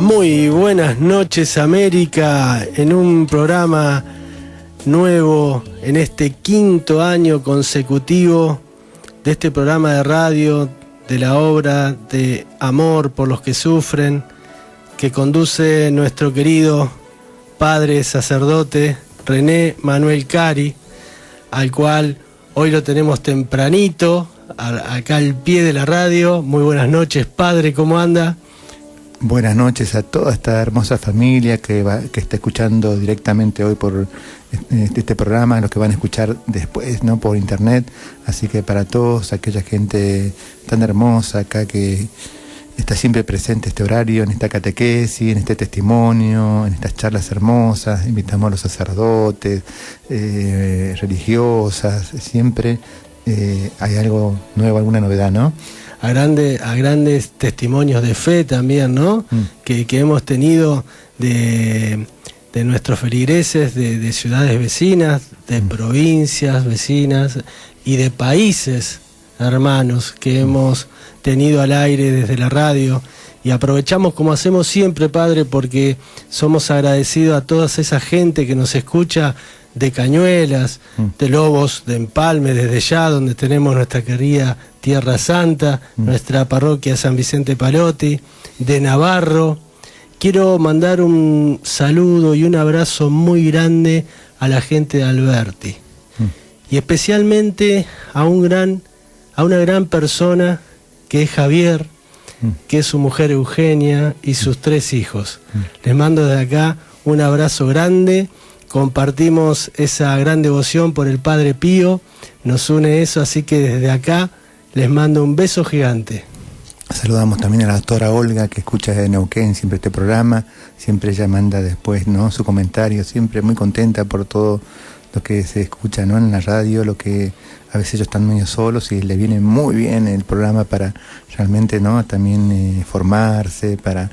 Muy buenas noches, América, en un programa nuevo, en este quinto año consecutivo de este programa de radio, de la obra de amor por los que sufren, que conduce nuestro querido padre sacerdote René Manuel Cari, al cual hoy lo tenemos tempranito, acá al pie de la radio. Muy buenas noches, padre, ¿cómo anda? Buenas noches a toda esta hermosa familia que está escuchando directamente hoy por este programa, los que van a escuchar después, ¿no?, por internet. Así que para todos, aquella gente tan hermosa acá que está siempre presente este horario, en esta catequesis, en este testimonio, en estas charlas hermosas, invitamos a los sacerdotes, religiosas, siempre hay algo nuevo, alguna novedad, ¿no? A grandes testimonios de fe también, ¿no? Que hemos tenido de nuestros feligreses de ciudades vecinas, de provincias vecinas y de países hermanos que hemos tenido al aire desde la radio. Y aprovechamos, como hacemos siempre, padre, porque somos agradecidos a toda esa gente que nos escucha de Cañuelas, de Lobos, de Empalme, desde ya, donde tenemos nuestra querida Tierra Santa, nuestra parroquia San Vicente Palotti, de Navarro. Quiero mandar un saludo y un abrazo muy grande a la gente de Alberti, y especialmente a una gran persona que es Javier, que es su mujer Eugenia y sus 3 hijos. Les mando desde acá un abrazo grande. Compartimos esa gran devoción por el Padre Pío, nos une eso, así que desde acá les mando un beso gigante. Saludamos también a la doctora Olga, que escucha de Neuquén siempre este programa, siempre ella manda después, ¿no?, su comentario, siempre muy contenta por todo lo que se escucha, ¿no?, en la radio, lo que a veces ellos están medio solos y le viene muy bien el programa para realmente, ¿no?, también formarse, para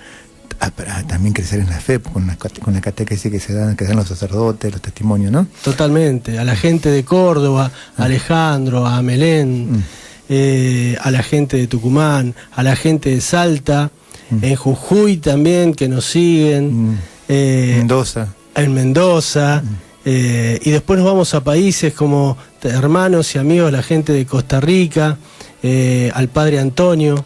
también crecer en la fe, con la catequesis que dan los sacerdotes, los testimonios, ¿no? Totalmente, a la gente de Córdoba, a Alejandro, a Amelén, a la gente de Tucumán, a la gente de Salta, en Jujuy también, que nos siguen, Mendoza. En Mendoza, y después nos vamos a países como hermanos y amigos, la gente de Costa Rica, al Padre Antonio.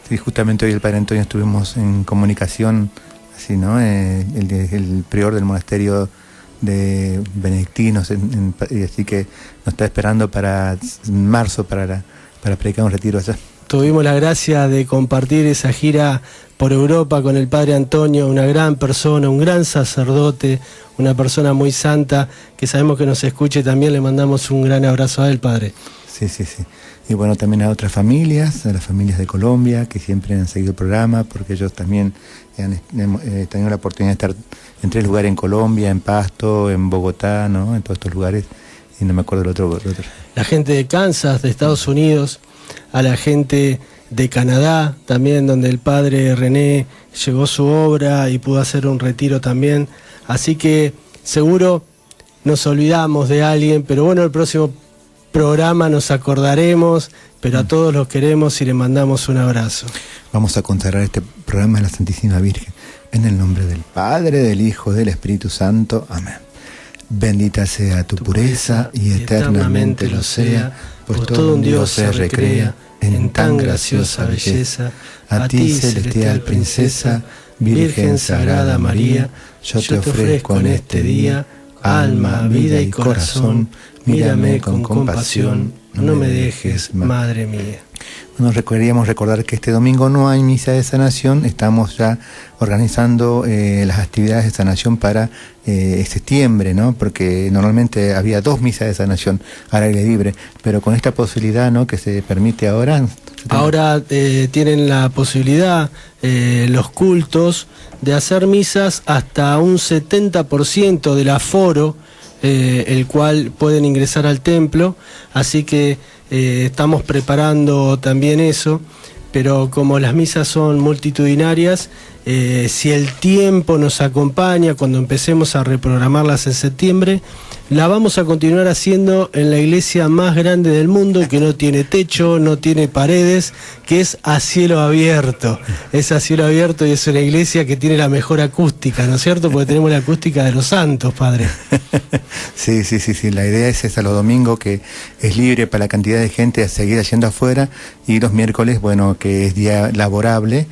Sí, justamente hoy el Padre Antonio estuvimos en comunicación, así, ¿no? El prior del monasterio de benedictinos, así que nos está esperando para marzo para predicar un retiro allá. Tuvimos la gracia de compartir esa gira por Europa con el Padre Antonio, una gran persona, un gran sacerdote, una persona muy santa, que sabemos que nos escuche. También le mandamos un gran abrazo a él, Padre. Sí. Y bueno, también a otras familias, a las familias de Colombia, que siempre han seguido el programa, porque ellos también han tenido la oportunidad de estar en 3 lugares en Colombia, en Pasto, en Bogotá, ¿no?, en todos estos lugares, y no me acuerdo del otro. La gente de Kansas, de Estados Unidos, a la gente de Canadá, también, donde el padre René llegó su obra y pudo hacer un retiro también. Así que seguro nos olvidamos de alguien, pero bueno, el próximo programa nos acordaremos, pero a todos los queremos y le mandamos un abrazo. Vamos a consagrar este programa a la Santísima Virgen, en el nombre del Padre, del Hijo, del Espíritu Santo. Amén. Bendita sea tu pureza y eternamente lo sea, pues todo un Dios se recrea en tan graciosa belleza. A ti, celestial princesa, Virgen Sagrada María, yo te ofrezco en este día alma, vida y corazón. Mírame con compasión, no me dejes, Madre mía. Bueno, queríamos recordar que este domingo no hay misa de sanación. Estamos ya organizando las actividades de sanación para septiembre, ¿no? Porque normalmente había 2 misas de sanación al aire libre, pero con esta posibilidad, ¿no?, que se permite ahora. Ahora tienen la posibilidad los cultos de hacer misas hasta un 70% del aforo, el cual pueden ingresar al templo, así que estamos preparando también eso, pero como las misas son multitudinarias, si el tiempo nos acompaña, cuando empecemos a reprogramarlas en septiembre, la vamos a continuar haciendo en la iglesia más grande del mundo, que no tiene techo, no tiene paredes, que es a cielo abierto. Es a cielo abierto y es una iglesia que tiene la mejor acústica, ¿no es cierto? Porque tenemos la acústica de los santos, padre. Sí. La idea es esa, los domingos, que es libre para la cantidad de gente a seguir yendo afuera, y los miércoles, bueno, que es día laborable,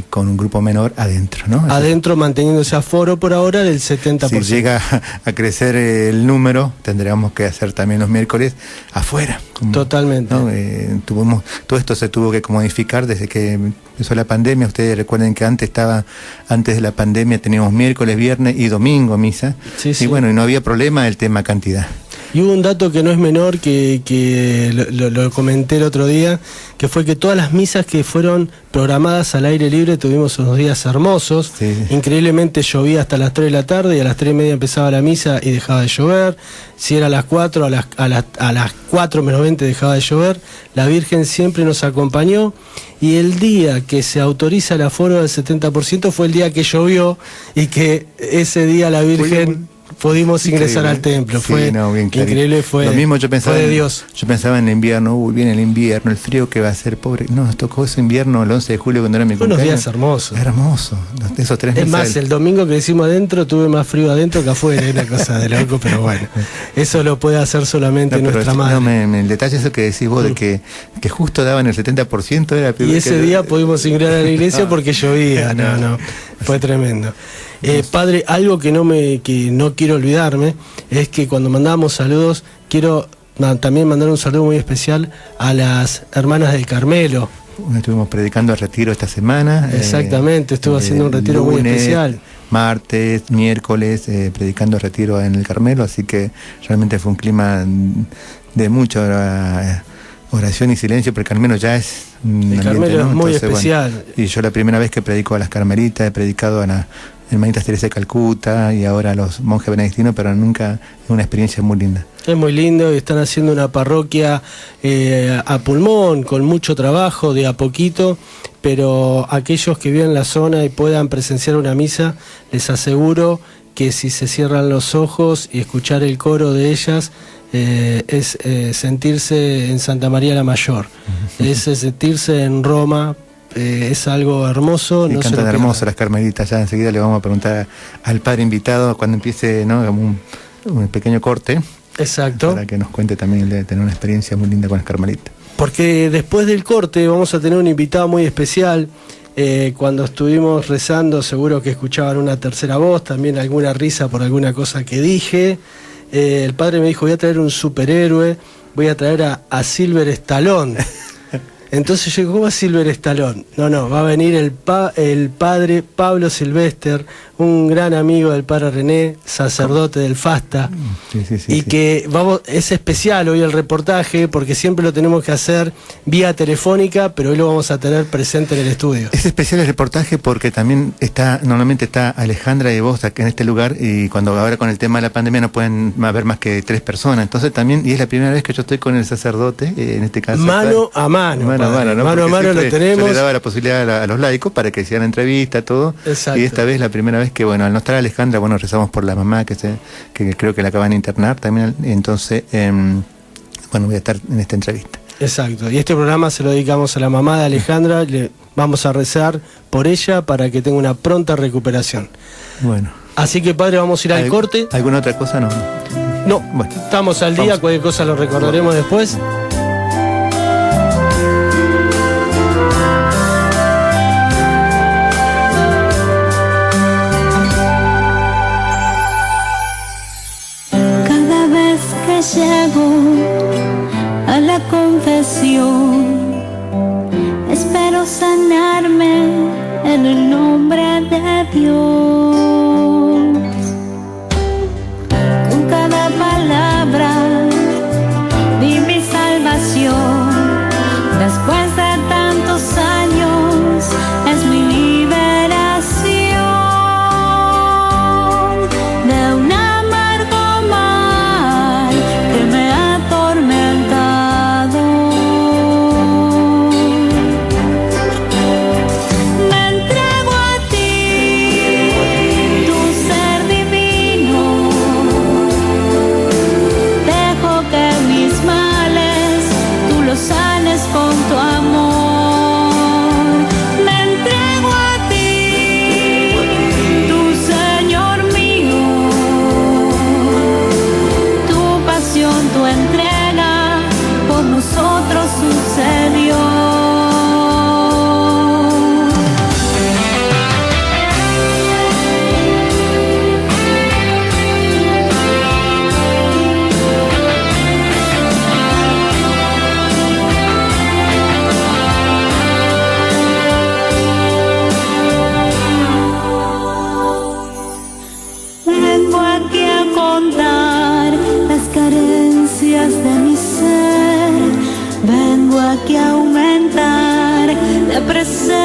con un grupo menor adentro, ¿no? Adentro, manteniendo ese aforo por ahora del 70%. Si llega a crecer el número, tendríamos que hacer también los miércoles afuera. Totalmente. ¿No? Todo esto se tuvo que modificar desde que empezó la pandemia. Ustedes recuerden que antes de la pandemia teníamos miércoles, viernes y domingo misa. Sí. Y bueno, y no había problema el tema cantidad. Y hubo un dato que no es menor, que lo comenté el otro día, que fue que todas las misas que fueron programadas al aire libre tuvimos unos días hermosos. Sí. Increíblemente llovía hasta las 3 de la tarde y a las 3:30 empezaba la misa y dejaba de llover. Si era a las 4, a las 4 menos 20 dejaba de llover. La Virgen siempre nos acompañó, y el día que se autoriza el aforo del 70% fue el día que llovió, y que ese día la Virgen... pudimos ingresar al templo. Sí, fue increíble, fue, lo mismo yo pensaba, fue de Dios. Yo pensaba en el invierno, viene el invierno, el frío que va a ser, pobre. No, nos tocó ese invierno el 11 de julio cuando era mi cumpleaños. Unos días hermosos. Hermoso, esos 3 meses. Es más, el domingo que hicimos adentro tuve más frío adentro que afuera, es una cosa de loco, pero bueno, eso lo puede hacer solamente nuestra madre. El detalle es eso que decís vos, de que justo daban el 70%, era peor. Y ese día pudimos ingresar a la iglesia porque llovía, no, fue tremendo. Padre, algo que no quiero olvidarme es que cuando mandamos saludos, quiero también mandar un saludo muy especial a las hermanas del Carmelo. Estuvimos predicando el retiro esta semana. Exactamente, estuve haciendo un retiro lunes, muy especial. Martes, miércoles, predicando el retiro en el Carmelo, así que realmente fue un clima de mucha oración y silencio, pero el Carmelo ya es un ambiente, Carmelo, ¿no? Es muy especial. Bueno, y yo la primera vez que predico a las carmelitas, he predicado a las hermanitas Teresa de Calcuta y ahora a los monjes benedictinos, pero nunca, es una experiencia muy linda. Es muy lindo, y están haciendo una parroquia a pulmón, con mucho trabajo, de a poquito, pero aquellos que viven en la zona y puedan presenciar una misa, les aseguro que si se cierran los ojos y escuchar el coro de ellas, es sentirse en Santa María la Mayor, es sentirse en Roma. Es algo hermoso. Sí, no cantan hermoso las carmelitas. Ya enseguida le vamos a preguntar al padre invitado cuando empiece, ¿no?, un pequeño corte. Exacto. Para que nos cuente también de tener una experiencia muy linda con las carmelitas. Porque después del corte vamos a tener un invitado muy especial. Cuando estuvimos rezando, seguro que escuchaban una tercera voz, también alguna risa por alguna cosa que dije. El padre me dijo, voy a traer un superhéroe, voy a traer a Silver Stallone. Entonces yo digo, ¿cómo es Silver Stallone? No, va a venir el padre Pablo Silvester, un gran amigo del padre René, sacerdote del Fasta, que es especial hoy el reportaje, porque siempre lo tenemos que hacer vía telefónica, pero hoy lo vamos a tener presente en el estudio. Es especial el reportaje porque también normalmente está Alejandra y vos en este lugar, y cuando ahora con el tema de la pandemia no pueden haber más que 3 personas, entonces también, y es la primera vez que yo estoy con el sacerdote, en este caso. Mano a mano lo tenemos. Yo le daba la posibilidad a los laicos para que hicieran entrevista, todo. Exacto. Y esta vez la primera vez que, bueno, al no estar Alejandra, bueno, rezamos por la mamá que creo que la acaban de internar también, entonces, voy a estar en esta entrevista. Exacto, y este programa se lo dedicamos a la mamá de Alejandra, le vamos a rezar por ella para que tenga una pronta recuperación. Bueno. Así que, padre, vamos a ir al corte. ¿Alguna otra cosa? No, bueno, estamos al día, cualquier cosa lo recordaremos después. Llego a la confesión, espero sanarme en el nombre de Dios. Con cada palabra di mi salvación, después de tantos años es mi liberación de una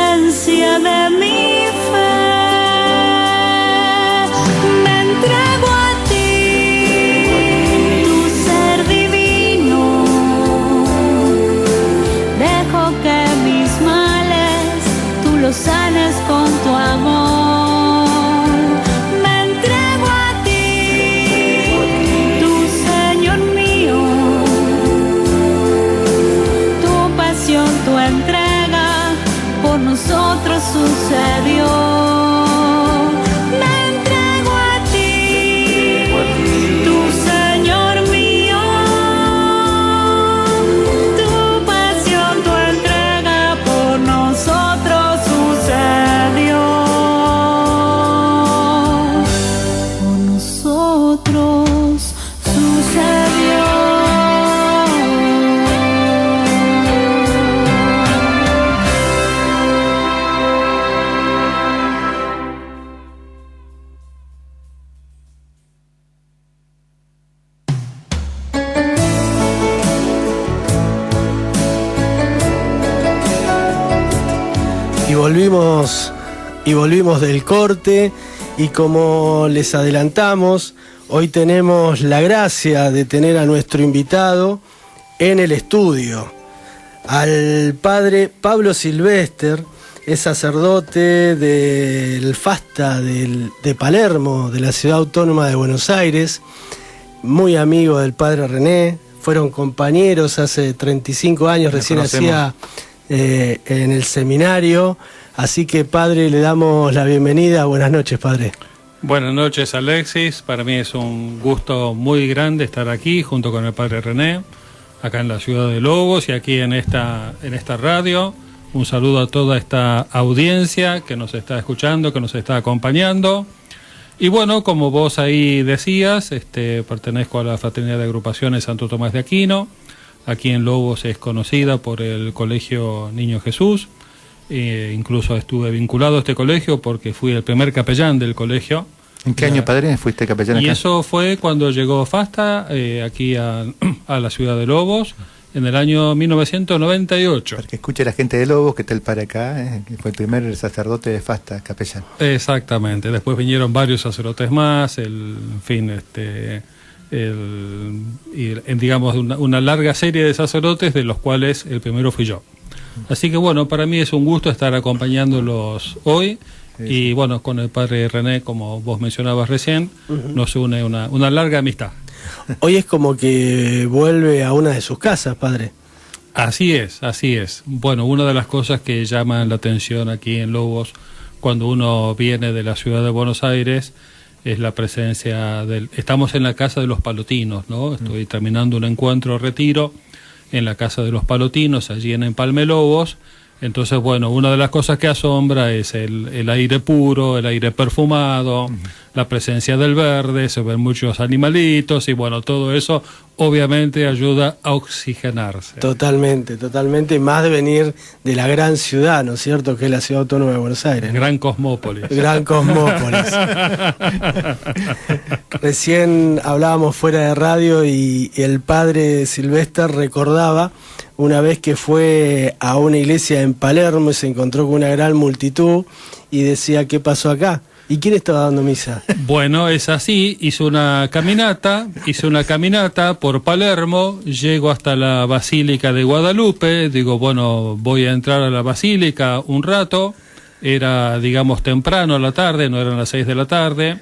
esencia de mi fe. Me entrego a ti, tu ser divino. Dejo que mis males tú los sanes con tu amor. Me entrego a ti, tu Señor mío. Tu pasión, tu entrega por nosotros sucedió. Me entrego a ti, tu Señor mío. Tu pasión, tu entrega por nosotros sucedió. Por nosotros sucedió. Y volvimos del corte, y como les adelantamos, hoy tenemos la gracia de tener a nuestro invitado en el estudio, al padre Pablo Silvester. Es sacerdote del FASTA de Palermo, de la Ciudad Autónoma de Buenos Aires, muy amigo del padre René, fueron compañeros hace 35 años, recién hacía en el seminario. Así que, padre, le damos la bienvenida. Buenas noches, padre. Buenas noches, Alexis. Para mí es un gusto muy grande estar aquí junto con el padre René, acá en la ciudad de Lobos y aquí en esta radio. Un saludo a toda esta audiencia que nos está escuchando, que nos está acompañando. Y bueno, como vos ahí decías, pertenezco a la Fraternidad de Agrupaciones Santo Tomás de Aquino. Aquí en Lobos es conocida por el Colegio Niño Jesús. Incluso estuve vinculado a este colegio porque fui el primer capellán del colegio. ¿En qué año, padre, fuiste capellán acá? Y eso fue cuando llegó FASTA aquí a la ciudad de Lobos en el año 1998. Para que escuche la gente de Lobos que está el padre acá, que fue el primer sacerdote de FASTA, capellán. Exactamente. Después vinieron varios sacerdotes más, digamos una larga serie de sacerdotes, de los cuales el primero fui yo. Así que bueno, para mí es un gusto estar acompañándolos hoy. Sí. Y bueno, con el padre René, como vos mencionabas recién, nos une una larga amistad. Hoy es como que vuelve a una de sus casas, padre. Así es, así es. Bueno, una de las cosas que llaman la atención aquí en Lobos, cuando uno viene de la ciudad de Buenos Aires, es la presencia estamos en la casa de los Palotinos, ¿no? Estoy terminando un encuentro retiro en la casa de los Palotinos, allí en Empalme Lobos. Entonces, bueno, una de las cosas que asombra es el aire puro, el aire perfumado, la presencia del verde, se ven muchos animalitos y bueno, todo eso obviamente ayuda a oxigenarse. Totalmente, totalmente, más de venir de la gran ciudad, ¿no es cierto?, que es la Ciudad Autónoma de Buenos Aires, ¿no? Gran cosmópolis. Gran cosmópolis. Recién hablábamos fuera de radio y el padre Silvester recordaba una vez que fue a una iglesia en Palermo y se encontró con una gran multitud y decía, ¿qué pasó acá? ¿Y quién estaba dando misa? Bueno, es así, hice una caminata por Palermo, llego hasta la Basílica de Guadalupe, digo, bueno, voy a entrar a la Basílica un rato, era, digamos, temprano a la tarde, no eran las 6 de la tarde,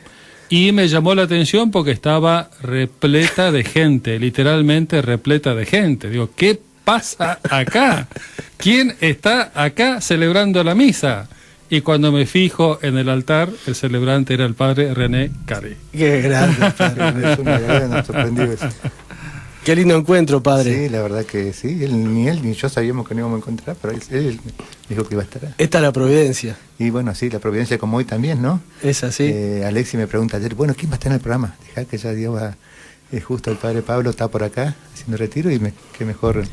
y me llamó la atención porque estaba repleta de gente, literalmente repleta de gente. Digo, ¿qué pasa acá? ¿Quién está acá celebrando la misa? Y cuando me fijo en el altar, el celebrante era el padre René Cari. Qué grande, padre. Es una gran sorprendido. Qué lindo encuentro, padre. Sí, la verdad que sí. Ni él ni yo sabíamos que no íbamos a encontrar, pero él dijo que iba a estar. Esta es la providencia. Y bueno, sí, la providencia como hoy también, ¿no? Es así. Alexi me pregunta ayer, bueno, ¿quién va a estar en el programa? Dejar que ya Dios va... justo el padre Pablo está por acá haciendo retiro y qué mejor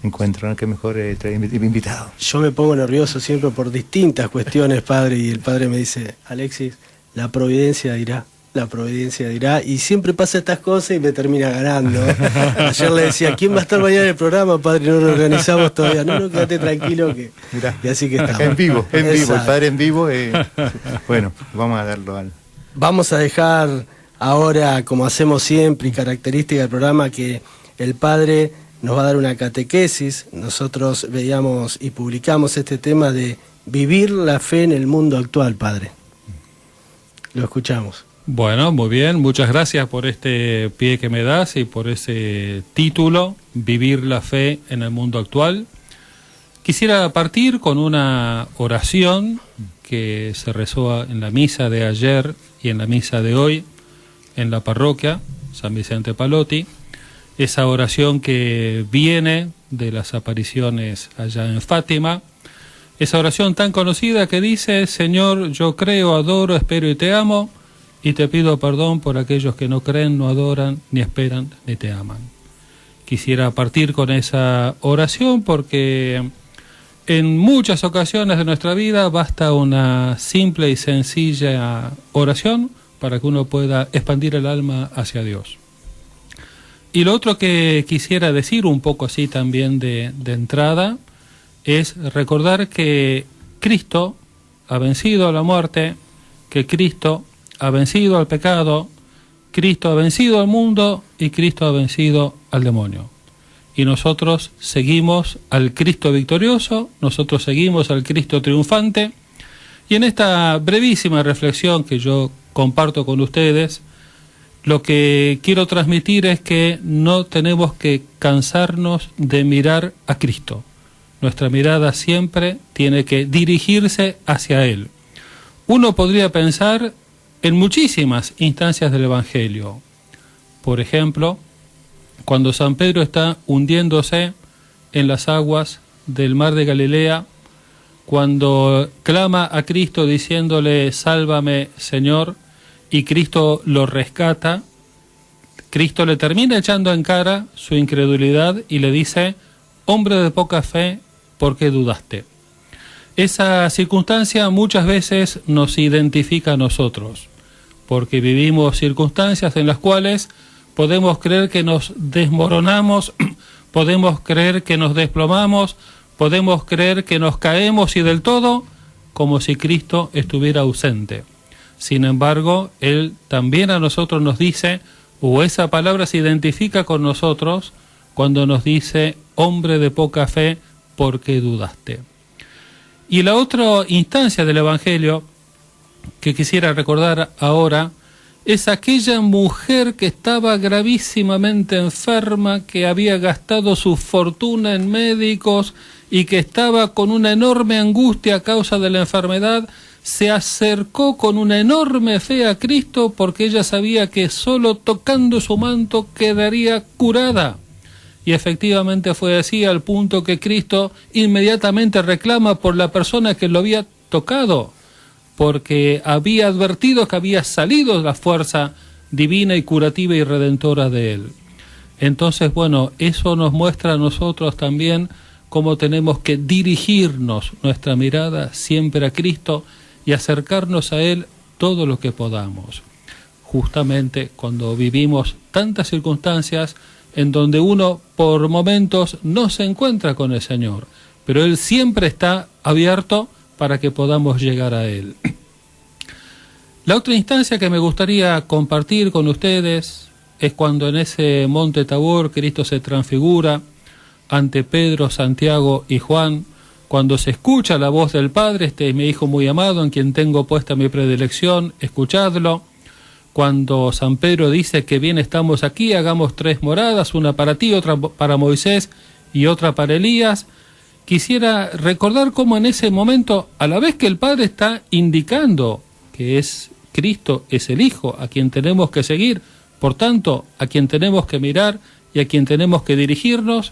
encuentro, ¿no? Qué mejor traer invitado. Yo me pongo nervioso siempre por distintas cuestiones, padre, y el padre me dice, Alexis, la providencia dirá. la providencia dirá, y siempre pasa estas cosas y me termina ganando. Ayer le decía, ¿quién va a estar mañana en el programa, padre? No lo organizamos todavía. No, quédate tranquilo que... Mirá, y así que estamos. acá en vivo, el Exacto. padre en vivo. Bueno, vamos a darlo al... Vamos a dejar ahora, como hacemos siempre y característica del programa, que el padre nos va a dar una catequesis. Nosotros veíamos y publicamos este tema de vivir la fe en el mundo actual, padre. Lo escuchamos. Bueno, muy bien, muchas gracias por este pie que me das y por ese título, Vivir la fe en el mundo actual. Quisiera partir con una oración que se rezó en la misa de ayer y en la misa de hoy en la parroquia San Vicente Pallotti. Esa oración que viene de las apariciones allá en Fátima. Esa oración tan conocida que dice: Señor, yo creo, adoro, espero y te amo, y te pido perdón por aquellos que no creen, no adoran, ni esperan, ni te aman. Quisiera partir con esa oración porque en muchas ocasiones de nuestra vida basta una simple y sencilla oración para que uno pueda expandir el alma hacia Dios. Y lo otro que quisiera decir un poco así también de entrada es recordar que Cristo ha vencido a la muerte, que Cristo ha vencido al pecado, Cristo ha vencido al mundo y Cristo ha vencido al demonio. Y nosotros seguimos al Cristo victorioso, nosotros seguimos al Cristo triunfante. Y en esta brevísima reflexión que yo comparto con ustedes, lo que quiero transmitir es que no tenemos que cansarnos de mirar a Cristo. Nuestra mirada siempre tiene que dirigirse hacia Él. Uno podría pensar en muchísimas instancias del Evangelio. Por ejemplo, cuando San Pedro está hundiéndose en las aguas del mar de Galilea, cuando clama a Cristo diciéndole: sálvame, Señor, y Cristo lo rescata, Cristo le termina echando en cara su incredulidad y le dice: hombre de poca fe, ¿por qué dudaste? Esa circunstancia muchas veces nos identifica a nosotros, porque vivimos circunstancias en las cuales podemos creer que nos desmoronamos, podemos creer que nos desplomamos, podemos creer que nos caemos y del todo, como si Cristo estuviera ausente. Sin embargo, Él también a nosotros nos dice, o esa palabra se identifica con nosotros, cuando nos dice: hombre de poca fe, ¿por qué dudaste? Y la otra instancia del Evangelio que quisiera recordar ahora es aquella mujer que estaba gravísimamente enferma, que había gastado su fortuna en médicos y que estaba con una enorme angustia a causa de la enfermedad. Se acercó con una enorme fe a Cristo porque ella sabía que solo tocando su manto quedaría curada. Y efectivamente fue así, al punto que Cristo inmediatamente reclama por la persona que lo había tocado, porque había advertido que había salido la fuerza divina y curativa y redentora de Él. Entonces, bueno, eso nos muestra a nosotros también cómo tenemos que dirigirnos nuestra mirada siempre a Cristo y acercarnos a Él todo lo que podamos. Justamente cuando vivimos tantas circunstancias en donde uno por momentos no se encuentra con el Señor, pero Él siempre está abierto para que podamos llegar a Él. La otra instancia que me gustaría compartir con ustedes es cuando en ese monte Tabor Cristo se transfigura ante Pedro, Santiago y Juan, cuando se escucha la voz del Padre: este es mi Hijo muy amado, en quien tengo puesta mi predilección, escuchadlo. Cuando San Pedro dice: que bien estamos aquí, hagamos 3 moradas, una para ti, otra para Moisés y otra para Elías. Quisiera recordar cómo en ese momento, a la vez que el Padre está indicando que es Cristo, es el Hijo a quien tenemos que seguir, por tanto, a quien tenemos que mirar y a quien tenemos que dirigirnos,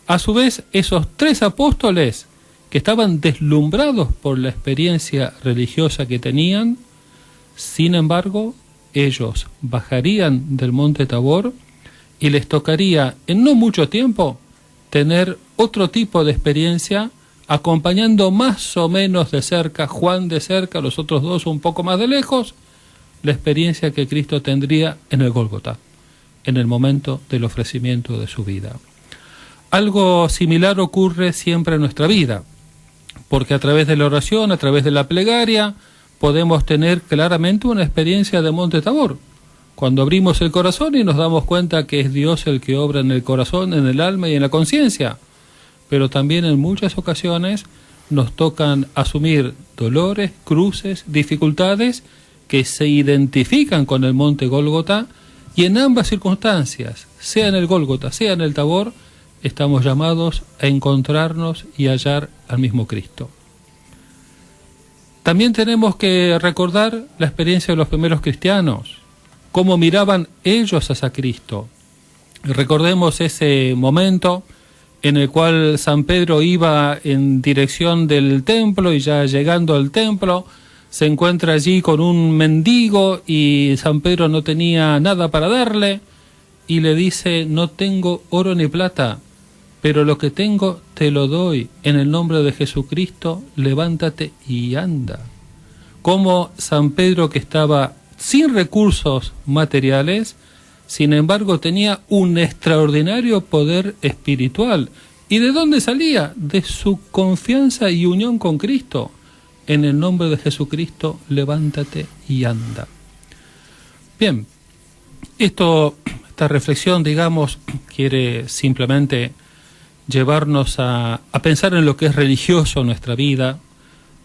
a su vez esos 3 apóstoles que estaban deslumbrados por la experiencia religiosa que tenían, sin embargo, ellos bajarían del monte Tabor y les tocaría en no mucho tiempo tener otro tipo de experiencia, acompañando más o menos de cerca, Juan de cerca, los otros 2 un poco más de lejos, la experiencia que Cristo tendría en el Gólgota, en el momento del ofrecimiento de su vida. Algo similar ocurre siempre en nuestra vida, porque a través de la oración, a través de la plegaria, podemos tener claramente una experiencia de Monte Tabor. Cuando abrimos el corazón y nos damos cuenta que es Dios el que obra en el corazón, en el alma y en la conciencia. Pero también en muchas ocasiones nos tocan asumir dolores, cruces, dificultades que se identifican con el monte Gólgota, y en ambas circunstancias, sea en el Gólgota, sea en el Tabor, estamos llamados a encontrarnos y hallar al mismo Cristo. También tenemos que recordar la experiencia de los primeros cristianos, cómo miraban ellos hacia Cristo. Recordemos ese momento en el cual San Pedro iba en dirección del templo, y ya llegando al templo se encuentra allí con un mendigo, y San Pedro no tenía nada para darle, y le dice: no tengo oro ni plata, pero lo que tengo te lo doy, en el nombre de Jesucristo, levántate y anda. Como San Pedro, que estaba sin recursos materiales, sin embargo tenía un extraordinario poder espiritual. ¿Y de dónde salía? De su confianza y unión con Cristo. En el nombre de Jesucristo, levántate y anda. Bien, esta reflexión, digamos, quiere simplemente llevarnos a pensar en lo que es religioso en nuestra vida.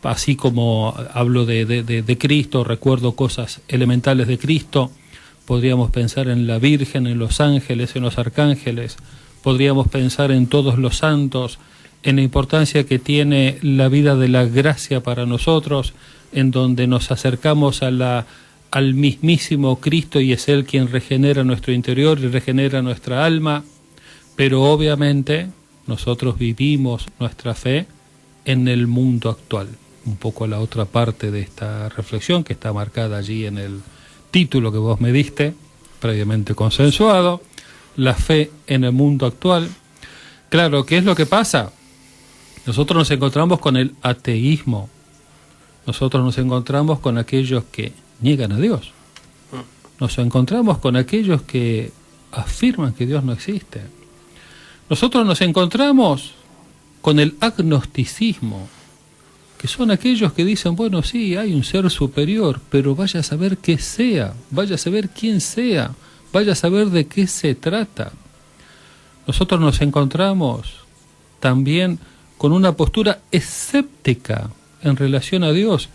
Así como hablo de Cristo, recuerdo cosas elementales de Cristo, podríamos pensar en la Virgen, en los ángeles, en los arcángeles, podríamos pensar en todos los santos, en la importancia que tiene la vida de la gracia para nosotros, en donde nos acercamos al mismísimo Cristo, y es Él quien regenera nuestro interior y regenera nuestra alma. Pero obviamente nosotros vivimos nuestra fe en el mundo actual. Un poco la otra parte de esta reflexión, que está marcada allí en el título que vos me diste, previamente consensuado, la fe en el mundo actual. Claro, ¿qué es lo que pasa? Nosotros nos encontramos con el ateísmo, nosotros nos encontramos con aquellos que niegan a Dios, nos encontramos con aquellos que afirman que Dios no existe, nosotros nos encontramos con el agnosticismo, que son aquellos que dicen: bueno, sí, hay un ser superior, pero vaya a saber qué sea, vaya a saber quién sea, vaya a saber de qué se trata. Nosotros nos encontramos también con una postura escéptica en relación a Dios,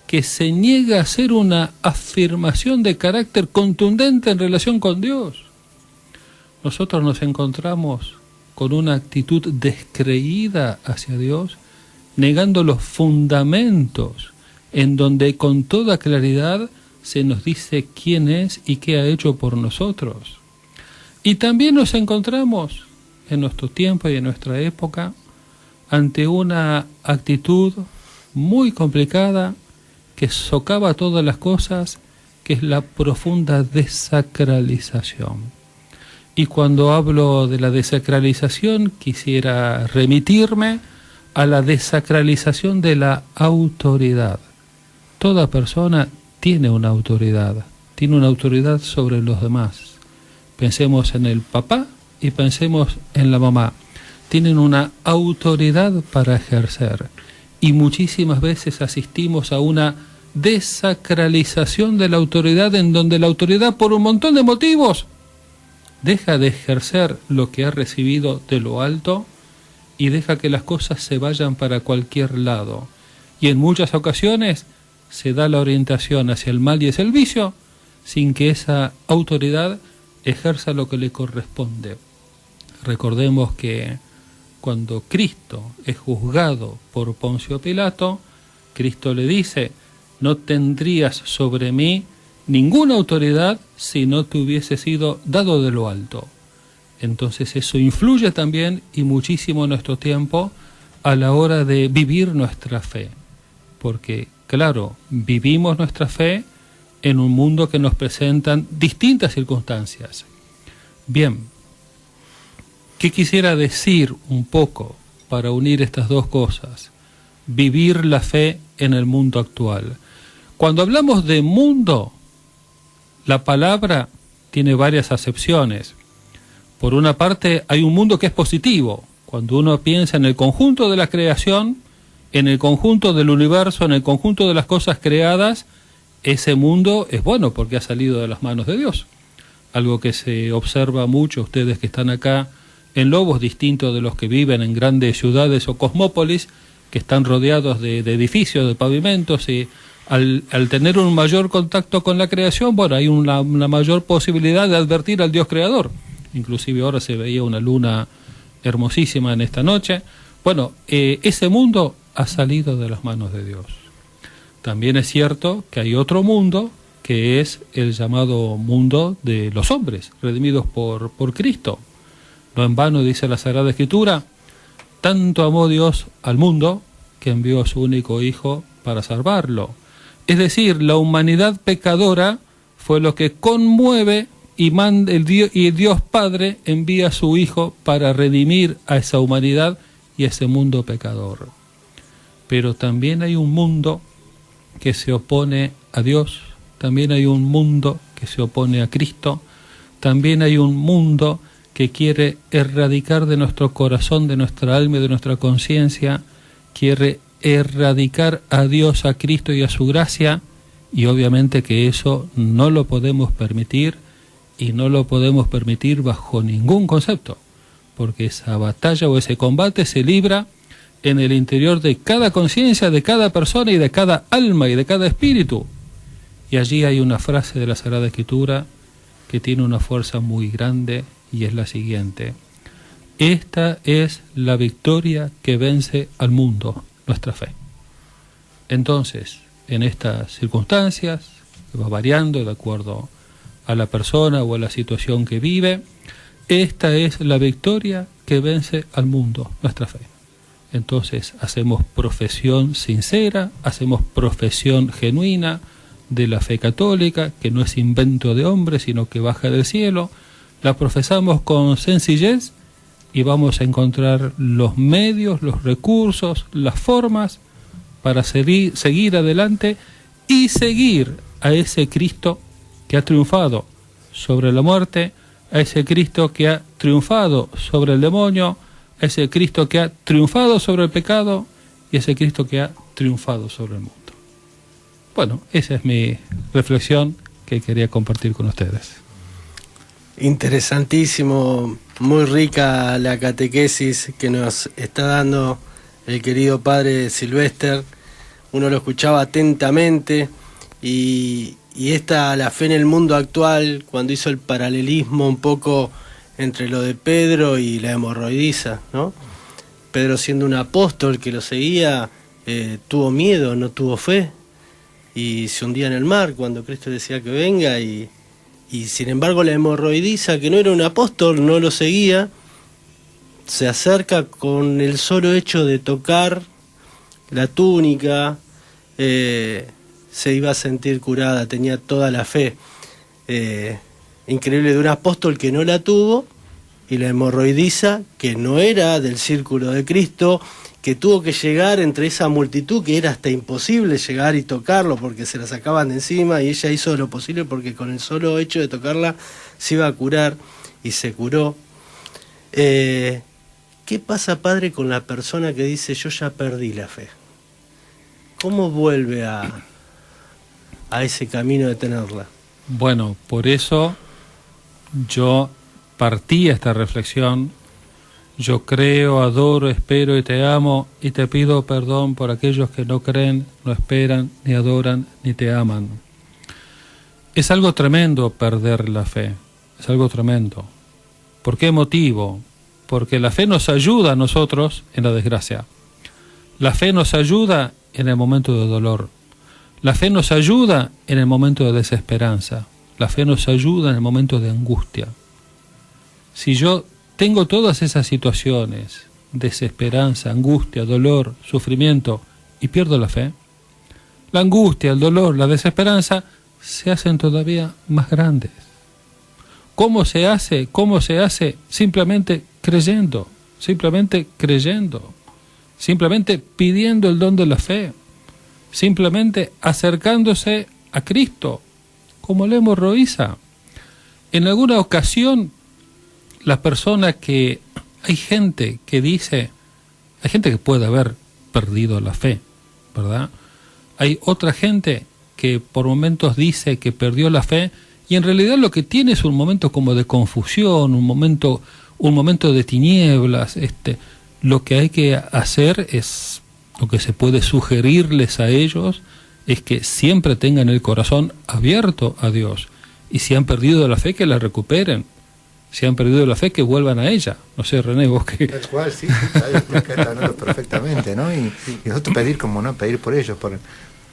que se niega a hacer una afirmación de carácter contundente en relación con Dios. Nosotros nos encontramos con una actitud descreída hacia Dios, negando los fundamentos en donde con toda claridad se nos dice quién es y qué ha hecho por nosotros. Y también nos encontramos en nuestro tiempo y en nuestra época ante una actitud muy complicada que socava todas las cosas, que es la profunda desacralización. Y cuando hablo de la desacralización, quisiera remitirme a la desacralización de la autoridad. Toda persona tiene una autoridad sobre los demás. Pensemos en el papá y pensemos en la mamá. Tienen una autoridad para ejercer, y muchísimas veces asistimos a una desacralización de la autoridad, en donde la autoridad, por un montón de motivos, deja de ejercer lo que ha recibido de lo alto y deja que las cosas se vayan para cualquier lado. Y en muchas ocasiones se da la orientación hacia el mal y hacia el vicio, sin que esa autoridad ejerza lo que le corresponde. Recordemos que cuando Cristo es juzgado por Poncio Pilato, Cristo le dice: no tendrías sobre mí ninguna autoridad si no te hubiese sido dado de lo alto. Entonces eso influye también y muchísimo en nuestro tiempo a la hora de vivir nuestra fe, porque claro, vivimos nuestra fe en un mundo que nos presentan distintas circunstancias. Bien, ¿qué quisiera decir un poco para unir estas dos cosas? Vivir la fe en el mundo actual. Cuando hablamos de mundo, la palabra tiene varias acepciones. Por una parte, hay un mundo que es positivo. Cuando uno piensa en el conjunto de la creación, en el conjunto del universo, en el conjunto de las cosas creadas, ese mundo es bueno porque ha salido de las manos de Dios. Algo que se observa mucho, ustedes que están acá en Lobos, distintos de los que viven en grandes ciudades o cosmópolis, que están rodeados de edificios, de pavimentos, y al tener un mayor contacto con la creación, bueno, hay una mayor posibilidad de advertir al Dios creador. Inclusive ahora se veía una luna hermosísima en esta noche. Bueno, ese mundo ha salido de las manos de Dios. También es cierto que hay otro mundo, que es el llamado mundo de los hombres, redimidos por Cristo. No en vano dice la Sagrada Escritura: tanto amó Dios al mundo que envió a su único Hijo para salvarlo. Es decir, la humanidad pecadora fue lo que conmueve y Dios Padre envía a su Hijo para redimir a esa humanidad y a ese mundo pecador. Pero también hay un mundo que se opone a Dios, también hay un mundo que se opone a Cristo, también hay un mundo que quiere erradicar de nuestro corazón, de nuestra alma y de nuestra conciencia, quiere erradicar a Dios, a Cristo y a su gracia, y obviamente que eso no lo podemos permitir, y no lo podemos permitir bajo ningún concepto, porque esa batalla o ese combate se libra en el interior de cada conciencia, de cada persona y de cada alma y de cada espíritu. Y allí hay una frase de la Sagrada Escritura que tiene una fuerza muy grande, y es la siguiente: esta es la victoria que vence al mundo, nuestra fe. Entonces, en estas circunstancias, que va variando de acuerdo a la persona o a la situación que vive, esta es la victoria que vence al mundo, nuestra fe. Entonces hacemos profesión sincera, hacemos profesión genuina de la fe católica, que no es invento de hombre, sino que baja del cielo. La profesamos con sencillez y vamos a encontrar los medios, los recursos, las formas para seguir adelante y seguir a ese Cristo que ha triunfado sobre la muerte, a ese Cristo que ha triunfado sobre el demonio, a ese Cristo que ha triunfado sobre el pecado y a ese Cristo que ha triunfado sobre el mundo. Bueno, esa es mi reflexión que quería compartir con ustedes. Interesantísimo, muy rica la catequesis que nos está dando el querido padre Silvester. Uno lo escuchaba atentamente y la fe en el mundo actual, cuando hizo el paralelismo un poco entre lo de Pedro y la hemorroidiza, ¿no? Pedro, siendo un apóstol que lo seguía, tuvo miedo, no tuvo fe, y se hundía en el mar cuando Cristo decía que venga, y sin embargo la hemorroidiza, que no era un apóstol, no lo seguía, se acerca con el solo hecho de tocar la túnica, se iba a sentir curada, tenía toda la fe. Increíble, de un apóstol que no la tuvo, y la hemorroidiza, que no era del círculo de Cristo, que tuvo que llegar entre esa multitud, que era hasta imposible llegar y tocarlo porque se la sacaban de encima, y ella hizo lo posible porque con el solo hecho de tocarla se iba a curar, y se curó. ¿Qué pasa, padre, con la persona que dice yo ya perdí la fe? ¿Cómo vuelve a ese camino de tenerla? Bueno, por eso yo partí esta reflexión. Yo creo, adoro, espero y te amo, y te pido perdón por aquellos que no creen, no esperan, ni adoran, ni te aman. Es algo tremendo perder la fe, es algo tremendo. ¿Por qué motivo? Porque la fe nos ayuda a nosotros en la desgracia. La fe nos ayuda en el momento de dolor. La fe nos ayuda en el momento de desesperanza. La fe nos ayuda en el momento de angustia. Si yo tengo todas esas situaciones, desesperanza, angustia, dolor, sufrimiento, y pierdo la fe, la angustia, el dolor, la desesperanza se hacen todavía más grandes. ¿Cómo se hace? Simplemente creyendo, simplemente pidiendo el don de la fe, simplemente acercándose a Cristo, como la hemorroísa. En alguna ocasión, la persona que... Hay gente que dice... Hay gente que puede haber perdido la fe, ¿verdad? Hay otra gente que por momentos dice que perdió la fe y en realidad lo que tiene es un momento como de confusión, un momento de tinieblas. Lo que hay que hacer es, lo que se puede sugerirles a ellos es que siempre tengan el corazón abierto a Dios, y si han perdido la fe, que la recuperen. Si han perdido la fe, que vuelvan a ella. No sé, René, vos que... Tal cual, sí, está hablando perfectamente, ¿no? Y nosotros pedir por ellos,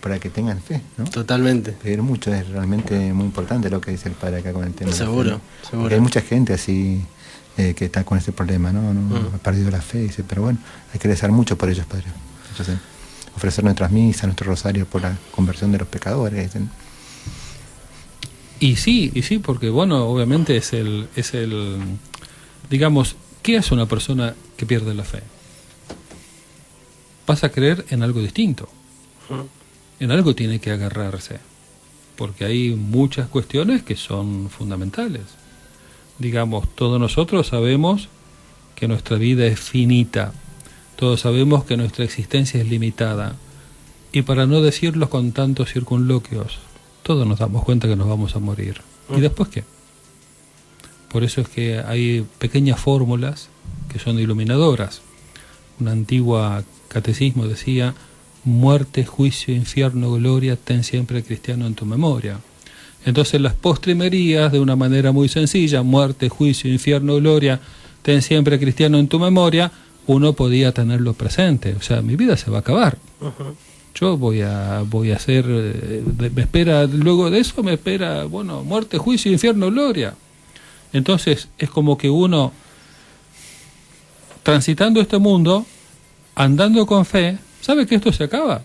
para que tengan fe, ¿no? Totalmente. Pedir mucho, es realmente muy importante lo que dice el Padre acá con el tema. Seguro. Porque hay mucha gente así que está con ese problema, ¿no? Ha perdido la fe, dice, pero bueno, hay que rezar mucho por ellos, Padre. Entonces, ofrecer nuestras misas, nuestro rosario por la conversión de los pecadores, dicen. Y sí, porque bueno, obviamente es el digamos, ¿qué hace una persona que pierde la fe? Pasa a creer en algo distinto. En algo tiene que agarrarse, porque hay muchas cuestiones que son fundamentales. Digamos, todos nosotros sabemos que nuestra vida es finita, todos sabemos que nuestra existencia es limitada, y para no decirlo con tantos circunloquios, todos nos damos cuenta que nos vamos a morir. ¿Y después qué? Por eso es que hay pequeñas fórmulas que son iluminadoras. Un antiguo catecismo decía: muerte, juicio, infierno, gloria, ten siempre cristiano en tu memoria. Entonces las postrimerías, de una manera muy sencilla, muerte, juicio, infierno, gloria, ten siempre cristiano en tu memoria, uno podía tenerlo presente. O sea, mi vida se va a acabar. Yo voy a hacer, me espera, luego de eso me espera, bueno, muerte, juicio, infierno, gloria. Entonces es como que uno, transitando este mundo, andando con fe, sabe que esto se acaba.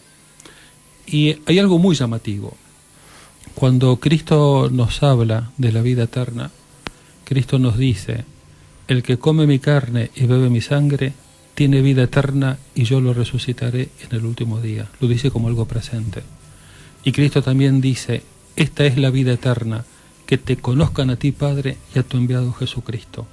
Y hay algo muy llamativo. Cuando Cristo nos habla de la vida eterna, Cristo nos dice: el que come mi carne y bebe mi sangre tiene vida eterna, y yo lo resucitaré en el último día. Lo dice como algo presente. Y Cristo también dice: esta es la vida eterna, que te conozcan a ti, Padre, y a tu enviado Jesucristo.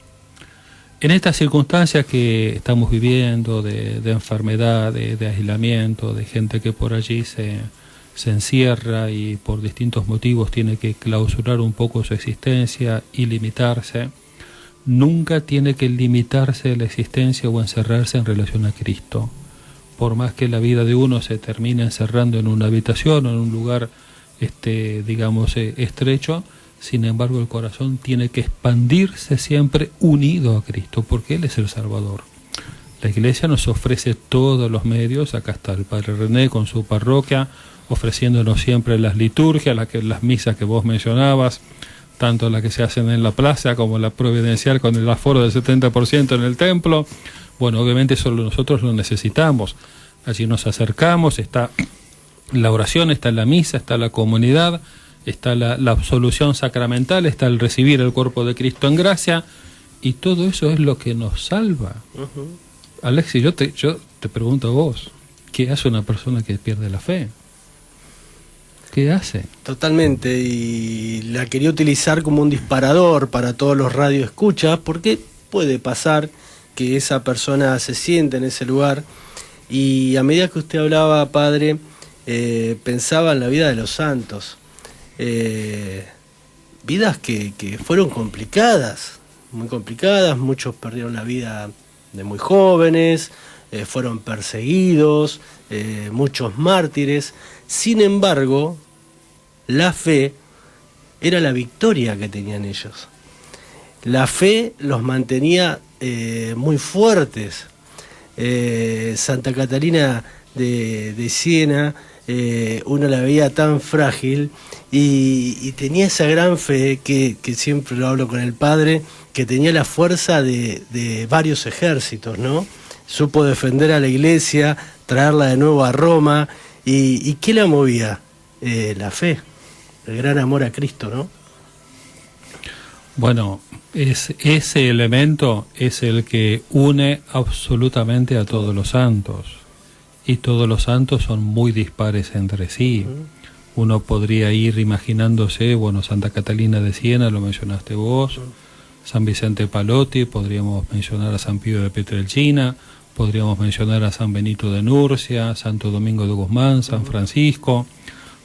En estas circunstancias que estamos viviendo, de enfermedad, de aislamiento, de gente que por allí se encierra y por distintos motivos tiene que clausurar un poco su existencia y limitarse, nunca tiene que limitarse la existencia o encerrarse en relación a Cristo. Por más que la vida de uno se termine encerrando en una habitación o en un lugar digamos estrecho, sin embargo el corazón tiene que expandirse siempre unido a Cristo, porque Él es el Salvador. La Iglesia nos ofrece todos los medios. Acá está el Padre René con su parroquia, ofreciéndonos siempre las liturgias, las misas que vos mencionabas, tanto las que se hacen en la plaza como la providencial con el aforo del 70% en el templo. Bueno, obviamente solo nosotros lo necesitamos. Allí nos acercamos, está la oración, está la misa, está la comunidad, está la absolución sacramental, está el recibir el cuerpo de Cristo en gracia, y todo eso es lo que nos salva. Alexis, yo te pregunto a vos, ¿qué hace una persona que pierde la fe? ¿Qué hace? Totalmente, y la quería utilizar como un disparador para todos los radioescuchas, porque puede pasar que esa persona se siente en ese lugar, y a medida que usted hablaba, Padre, pensaba en la vida de los santos, vidas que fueron complicadas, muy complicadas. Muchos perdieron la vida de muy jóvenes, fueron perseguidos, muchos mártires. Sin embargo, la fe era la victoria que tenían ellos. La fe los mantenía muy fuertes. Santa Catalina de Siena, uno la veía tan frágil y tenía esa gran fe que siempre lo hablo con el Padre, que tenía la fuerza de varios ejércitos, ¿no? Supo defender a la Iglesia, traerla de nuevo a Roma. ¿Y qué la movía? La fe, el gran amor a Cristo, ¿no? Bueno, ese elemento es el que une absolutamente a todos los santos, y todos los santos son muy dispares entre sí. Uno podría ir imaginándose, bueno, Santa Catalina de Siena, lo mencionaste vos, San Vicente Palotti, podríamos mencionar a San Pío de Pietrelcina, podríamos mencionar a San Benito de Nurcia, Santo Domingo de Guzmán, San Francisco,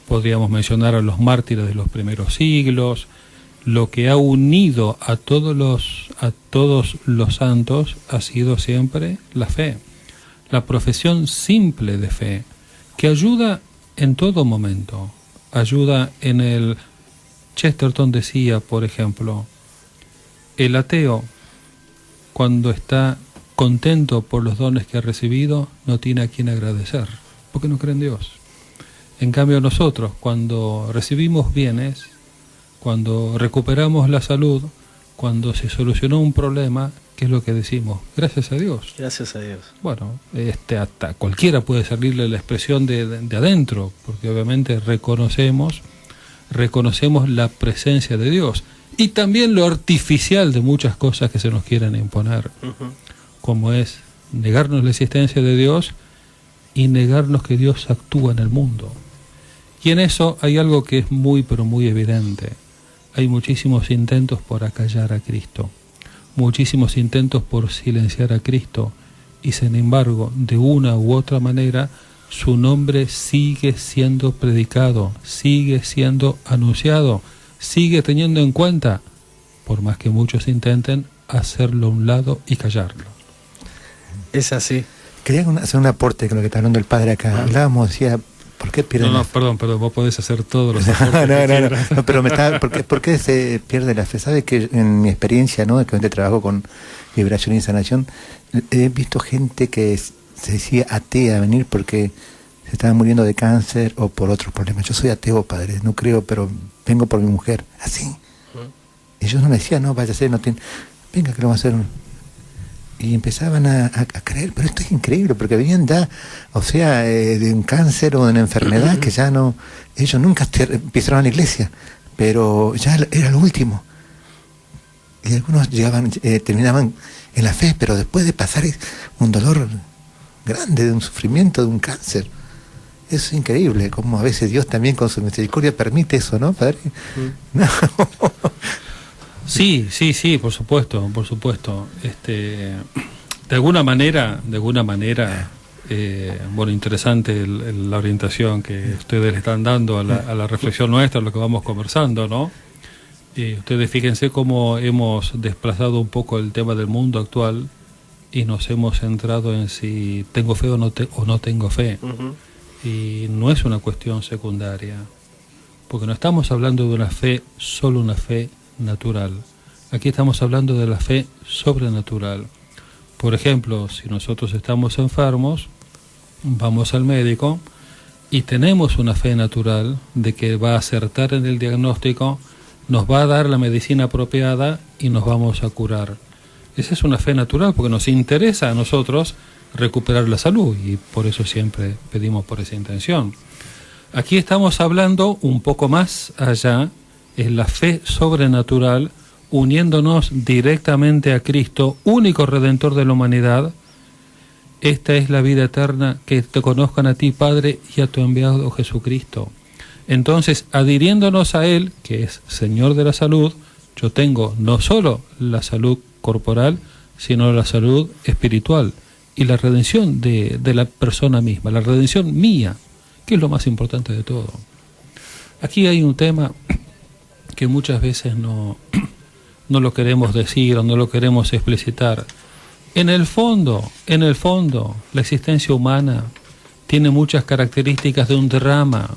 podríamos mencionar a los mártires de los primeros siglos. Lo que ha unido a todos los santos ha sido siempre la fe, la profesión simple de fe, que ayuda en todo momento. Ayuda en el... Chesterton decía, por ejemplo, el ateo, cuando está contento por los dones que ha recibido, no tiene a quien agradecer, porque no cree en Dios. En cambio nosotros, cuando recibimos bienes, cuando recuperamos la salud, cuando se solucionó un problema, ¿qué es lo que decimos? Gracias a Dios. Gracias a Dios. Bueno, hasta cualquiera puede salirle la expresión de adentro, porque obviamente reconocemos la presencia de Dios y también lo artificial de muchas cosas que se nos quieren imponer, como es negarnos la existencia de Dios y negarnos que Dios actúa en el mundo. Y en eso hay algo que es muy, pero muy evidente. Hay muchísimos intentos por acallar a Cristo, muchísimos intentos por silenciar a Cristo, y sin embargo, de una u otra manera, su nombre sigue siendo predicado, sigue siendo anunciado, sigue teniendo en cuenta, por más que muchos intenten hacerlo a un lado y callarlo. Es así. Quería hacer un aporte con lo que está hablando el padre acá. Hablábamos, decía, ¿por qué pierden No, la fe? perdón, vos podés hacer todos los aportes No, pero ¿por qué se pierde la fe? ¿Sabe que en mi experiencia, ¿no?, de que trabajo con liberación y sanación, he visto gente que se decía atea venir porque se estaba muriendo de cáncer o por otros problemas? Yo soy ateo, padre, no creo, pero vengo por mi mujer. Así. Y yo no me decía, no, vaya a ser, no tiene... Venga, que lo vamos a hacer. Y empezaban a creer, pero esto es increíble, porque venían ya, o sea, de un cáncer o de una enfermedad que ya no... Ellos nunca pisaron a la iglesia, pero ya era lo último. Y algunos terminaban en la fe, pero después de pasar un dolor grande, de un sufrimiento, de un cáncer. Eso es increíble, como a veces Dios también con su misericordia permite eso, ¿no, padre? No. Sí, por supuesto. De alguna manera, bueno, interesante la orientación que ustedes le están dando a la reflexión nuestra, lo que vamos conversando, ¿no? Ustedes fíjense cómo hemos desplazado un poco el tema del mundo actual y nos hemos centrado en si tengo fe o no tengo fe. Y no es una cuestión secundaria, porque no estamos hablando de una fe, solo una fe natural. Aquí estamos hablando de la fe sobrenatural. Por ejemplo, si nosotros estamos enfermos, vamos al médico y tenemos una fe natural de que va a acertar en el diagnóstico, nos va a dar la medicina apropiada y nos vamos a curar. Esa es una fe natural porque nos interesa a nosotros recuperar la salud y por eso siempre pedimos por esa intención. Aquí estamos hablando un poco más allá, es la fe sobrenatural, uniéndonos directamente a Cristo, único Redentor de la humanidad. Esta es la vida eterna, que te conozcan a ti, Padre, y a tu enviado Jesucristo. Entonces, adhiriéndonos a Él, que es Señor de la salud, yo tengo no solo la salud corporal, sino la salud espiritual y la redención de la persona misma, la redención mía, que es lo más importante de todo. Aquí hay un tema que muchas veces no lo queremos decir o no lo queremos explicitar. En el fondo, la existencia humana tiene muchas características de un drama.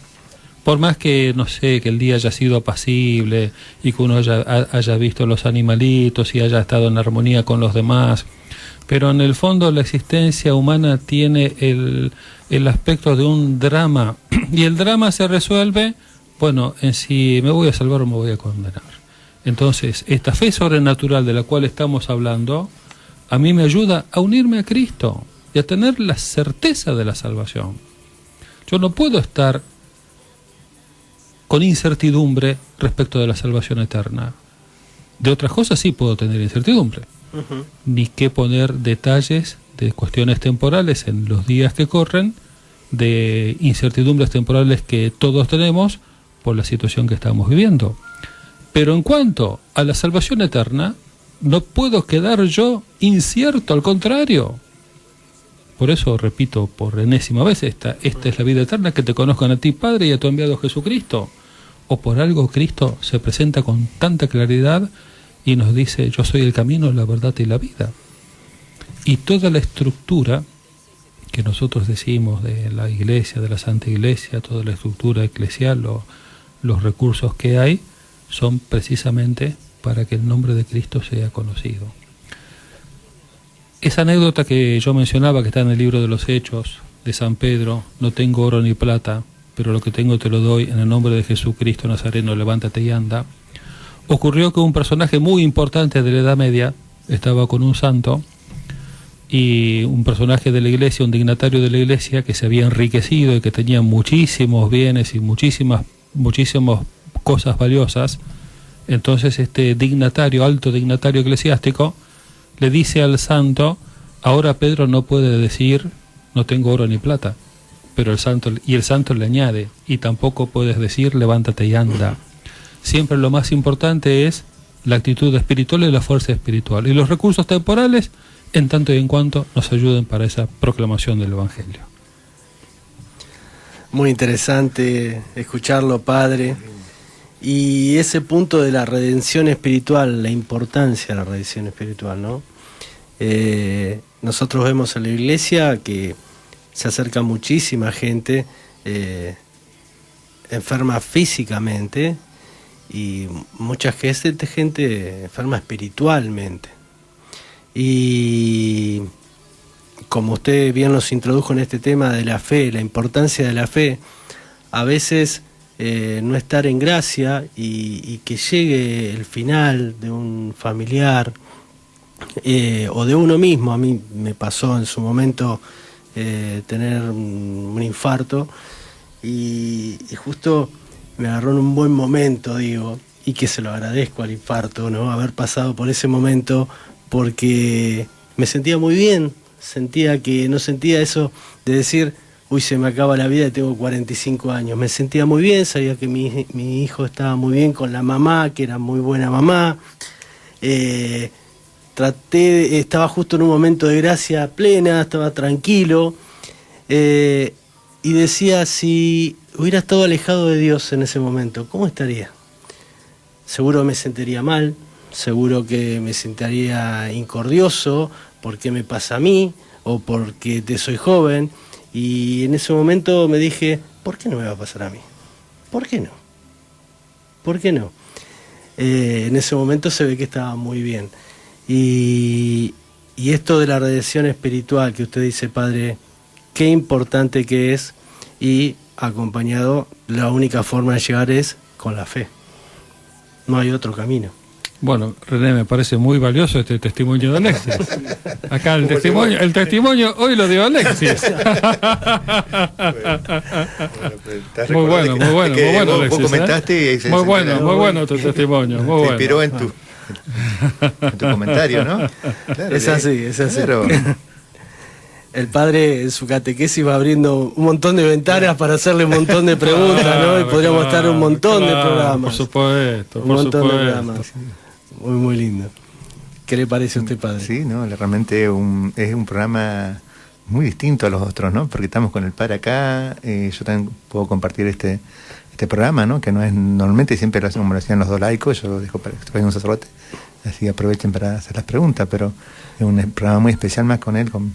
Por más que, no sé, que el día haya sido apacible y que uno haya visto los animalitos y haya estado en armonía con los demás, pero en el fondo la existencia humana tiene el aspecto de un drama, y el drama se resuelve, bueno, en si me voy a salvar o me voy a condenar. Entonces, esta fe sobrenatural de la cual estamos hablando, a mí me ayuda a unirme a Cristo y a tener la certeza de la salvación. Yo no puedo estar con incertidumbre respecto de la salvación eterna. De otras cosas sí puedo tener incertidumbre. Ni qué poner detalles de cuestiones temporales en los días que corren, de incertidumbres temporales que todos tenemos por la situación que estamos viviendo. Pero en cuanto a la salvación eterna, no puedo quedar yo incierto, al contrario. Por eso repito por enésima vez, esta es la vida eterna, que te conozcan a ti, Padre, y a tu enviado Jesucristo. O por algo Cristo se presenta con tanta claridad y nos dice: yo soy el camino, la verdad y la vida. Y toda la estructura que nosotros decimos de la Iglesia, de la Santa Iglesia, toda la estructura eclesial, los recursos que hay, son precisamente para que el nombre de Cristo sea conocido. Esa anécdota que yo mencionaba, que está en el libro de los Hechos de San Pedro: no tengo oro ni plata, pero lo que tengo te lo doy, en el nombre de Jesucristo Nazareno, levántate y anda. Ocurrió que un personaje muy importante de la Edad Media estaba con un santo, y un personaje de la iglesia, un dignatario de la iglesia, que se había enriquecido y que tenía muchísimos bienes y muchísimas cosas valiosas. Entonces este dignatario, alto dignatario eclesiástico, le dice al santo: ahora Pedro no puede decir no tengo oro ni plata, pero el santo le añade: y tampoco puedes decir levántate y anda. Siempre lo más importante es la actitud espiritual y la fuerza espiritual, y los recursos temporales en tanto y en cuanto nos ayuden para esa proclamación del Evangelio. Muy interesante escucharlo, Padre. Y ese punto de la redención espiritual, la importancia de la redención espiritual, ¿no? Nosotros vemos en la iglesia que se acerca muchísima gente enferma físicamente, y mucha gente enferma espiritualmente. Y como usted bien nos introdujo en este tema de la fe, la importancia de la fe, a veces no estar en gracia y que llegue el final de un familiar o de uno mismo. A mí me pasó en su momento tener un infarto y justo me agarró en un buen momento, digo, y que se lo agradezco al infarto, ¿no? Haber pasado por ese momento, porque me sentía muy bien, no sentía eso de decir: uy, se me acaba la vida y tengo 45 años. Me sentía muy bien, sabía que mi hijo estaba muy bien con la mamá, que era muy buena mamá. Estaba justo en un momento de gracia plena, estaba tranquilo, y decía: si hubiera estado alejado de Dios en ese momento, ¿cómo estaría? Seguro me sentiría mal, seguro que me sentiría incordioso, porque me pasa a mí, o porque soy joven. Y en ese momento me dije: ¿por qué no me va a pasar a mí? ¿Por qué no? ¿Por qué no? En ese momento se ve que estaba muy bien. Y esto de la redención espiritual que usted dice, Padre, qué importante que es, y acompañado, la única forma de llegar es con la fe. No hay otro camino. Bueno, René, me parece muy valioso este testimonio de Alexis. Acá el testimonio hoy lo dio Alexis. Muy bueno, Alexis. Vos comentaste muy bueno tu testimonio. Muy te inspiró en tu comentario, ¿no? Claro, es así. Claro. El Padre en su catequesis va abriendo un montón de ventanas para hacerle un montón de preguntas, ¿no? Y podríamos estar un montón de programas. Por supuesto. Un montón de programas. Muy lindo. ¿Qué le parece a usted, Padre? Sí, no, realmente es un programa muy distinto a los otros, ¿no? Porque estamos con el Padre acá, yo también puedo compartir este programa, ¿no? Que no es normalmente, siempre lo hacen como lo hacían los dos laicos, yo lo dejo para que traigan un sacerdote, así aprovechen para hacer las preguntas, pero es un programa muy especial más con él, con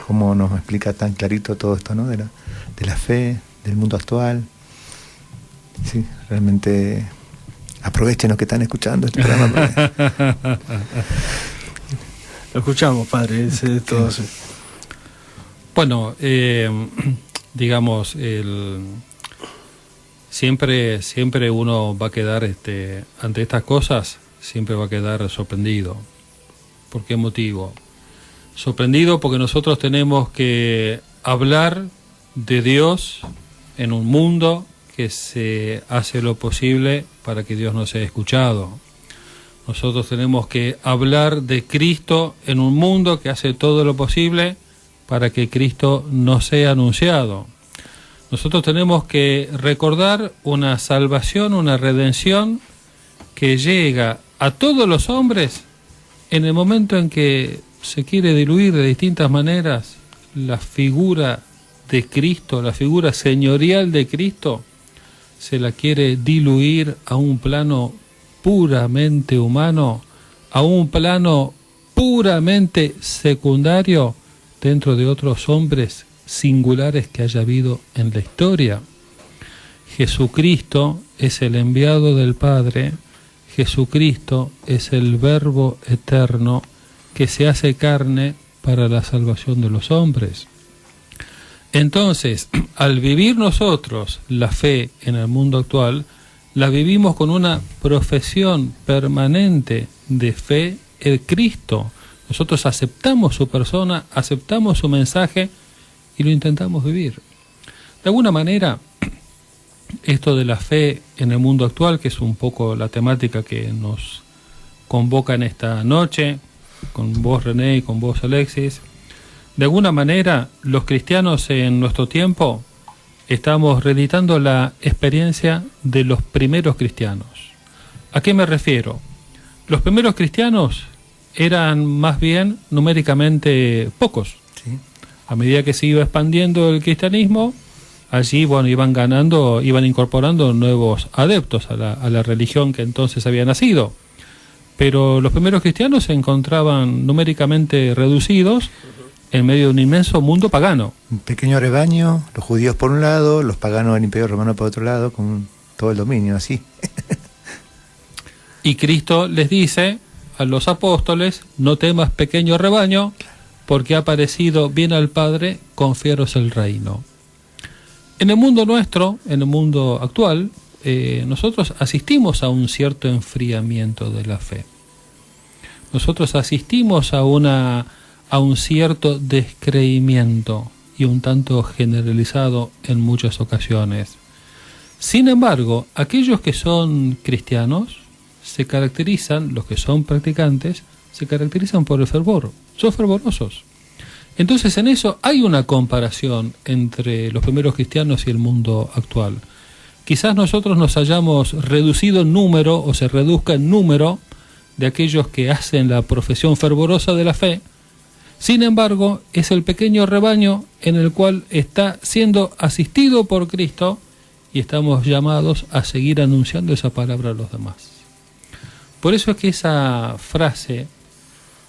cómo nos explica tan clarito todo esto, ¿no? De la fe, del mundo actual. Sí, realmente aprovechen los que están escuchando este programa. Lo escuchamos, Padre, ese es todo. Bueno, digamos, siempre uno va a quedar ante estas cosas, siempre va a quedar sorprendido. ¿Por qué motivo? Sorprendido porque nosotros tenemos que hablar de Dios en un mundo que se hace lo posible para que Dios no sea escuchado. Nosotros tenemos que hablar de Cristo en un mundo que hace todo lo posible para que Cristo no sea anunciado. Nosotros tenemos que recordar una salvación, una redención que llega a todos los hombres en el momento en que se quiere diluir de distintas maneras la figura de Cristo, la figura señorial de Cristo, se la quiere diluir a un plano puramente humano, a un plano puramente secundario dentro de otros hombres singulares que haya habido en la historia. Jesucristo es el enviado del Padre, Jesucristo es el Verbo eterno que se hace carne para la salvación de los hombres. Entonces, al vivir nosotros la fe en el mundo actual, la vivimos con una profesión permanente de fe en Cristo. Nosotros aceptamos su persona, aceptamos su mensaje y lo intentamos vivir. De alguna manera, esto de la fe en el mundo actual, que es un poco la temática que nos convoca en esta noche, con vos René y con vos Alexis, de alguna manera los cristianos en nuestro tiempo estamos reeditando la experiencia de los primeros cristianos. ¿A qué me refiero? Los primeros cristianos eran más bien numéricamente pocos. Sí. A medida que se iba expandiendo el cristianismo, allí iban incorporando nuevos adeptos a la religión que entonces había nacido. Pero los primeros cristianos se encontraban numéricamente reducidos en medio de un inmenso mundo pagano. Un pequeño rebaño, los judíos por un lado, los paganos del Imperio Romano por otro lado, con todo el dominio, así. Y Cristo les dice a los apóstoles: no temas, pequeño rebaño, porque ha parecido bien al Padre confiaros el reino. En el mundo nuestro, en el mundo actual, nosotros asistimos a un cierto enfriamiento de la fe. Nosotros asistimos a un cierto descreimiento y un tanto generalizado en muchas ocasiones. Sin embargo, aquellos que son cristianos se caracterizan, los que son practicantes, se caracterizan por el fervor, son fervorosos. Entonces en eso hay una comparación entre los primeros cristianos y el mundo actual. Quizás nosotros nos hayamos reducido en número, o se reduzca el número de aquellos que hacen la profesión fervorosa de la fe. Sin embargo, es el pequeño rebaño en el cual está siendo asistido por Cristo y estamos llamados a seguir anunciando esa palabra a los demás. Por eso es que esa frase,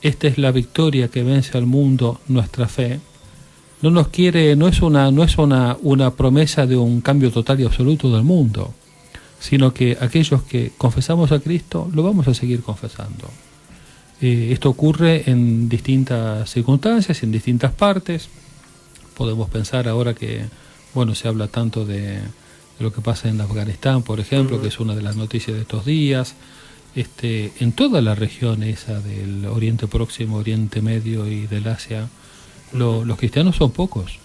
esta es la victoria que vence al mundo, nuestra fe, no es una promesa de un cambio total y absoluto del mundo, sino que aquellos que confesamos a Cristo lo vamos a seguir confesando. Esto ocurre en distintas circunstancias, en distintas partes. Podemos pensar ahora que, se habla tanto de lo que pasa en Afganistán, por ejemplo, que es una de las noticias de estos días. En toda la región esa del Oriente Próximo, Oriente Medio y del Asia, los cristianos son pocos.